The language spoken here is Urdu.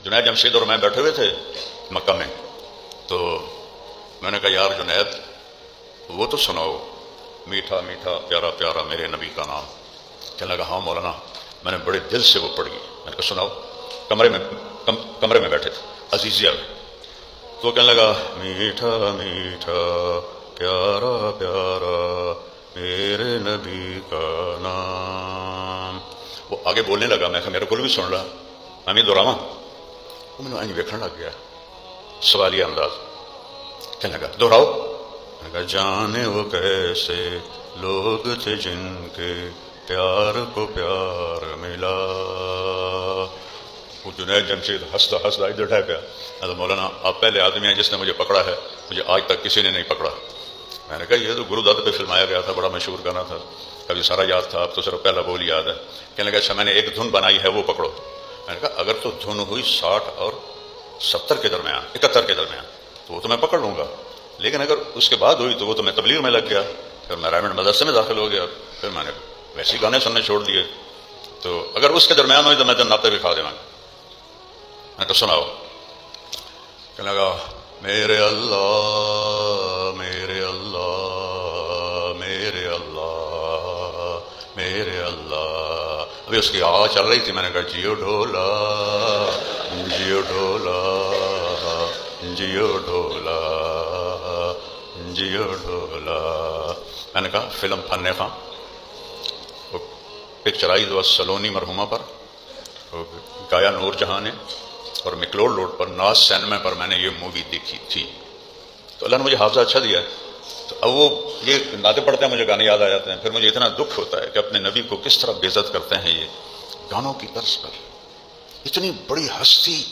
جنید جمشید اور میں بیٹھے ہوئے تھے مکہ میں، تو میں نے کہا یار جنید وہ تو سناؤ، میٹھا میٹھا پیارا پیارا میرے نبی کا نام۔ کہنے لگا ہاں مولانا، میں نے بڑے دل سے وہ پڑھی۔ میں نے کہا سناؤ۔ کمرے میں بیٹھے تھے عزیزیہ میں، تو کہنے لگا میٹھا میٹھا پیارا پیارا میرے نبی کا نام۔ وہ آگے بولنے لگا، میں کہا میرے کو بھی سن رہا، میں بھی دہراواں؟ وہ میں نے ویکھن لگ گیا، سوالیہ انداز۔ کہنے لگا دہراؤ۔ میں نے کہا جانے وہ کیسے لوگ تھے جن کے پیار کو پیار ملا۔ وہ جنید جمشید ہنستا ہنستا ادھر ڈھہ گیا۔ مولانا آپ پہلے آدمی ہیں جس نے مجھے پکڑا ہے، مجھے آج تک کسی نے نہیں پکڑا۔ میں نے کہا یہ تو گرو دت پہ فلمایا گیا تھا، بڑا مشہور گانا تھا، کبھی سارا یاد تھا، اب تو صرف پہلا بول یاد ہے۔ کہنے لگا اچھا میں نے ایک دھن بنائی ہے وہ پکڑو۔ میں نے کہا اگر تو دھن ہوئی 60 اور 70 کے درمیان، 71 کے درمیان، تو وہ تو میں پکڑ لوں گا، لیکن اگر اس کے بعد ہوئی تو وہ تو میں تبلیغ میں لگ گیا، پھر میں رائمنڈ مدرسے میں داخل ہو گیا، پھر میں نے ویسے گانے سننے چھوڑ دیے، تو اگر اس کے درمیان ہوئی تو میں تو ناطے بھی کھا دے گا۔ میں تو سناؤ۔ کہنے لگا میرے اللہ میرے اللہ میرے اللہ میرے اللہ۔ ابھی اس کی آواز چل رہی تھی، میں نے کہا جیو ڈھولا جیو ڈھولا جیو ڈھولا جیو ڈھولا۔ میں نے کہا فلم فن خاں، وہ پکچر آئی تو سلونی مرحومہ پر، گایا نور جہاں نے، اور مکلوڈ روڈ پر ناز سینما پر میں نے یہ مووی دیکھی تھی، تو اللہ نے مجھے حافظہ اچھا دیا ہے، تو اب وہ یہ نعتیں پڑھتے ہیں مجھے گانے یاد آ جاتے ہیں، پھر مجھے اتنا دکھ ہوتا ہے کہ اپنے نبی کو کس طرح بے عزت کرتے ہیں یہ گانوں کی طرز پر۔ اتنی بڑی ہستی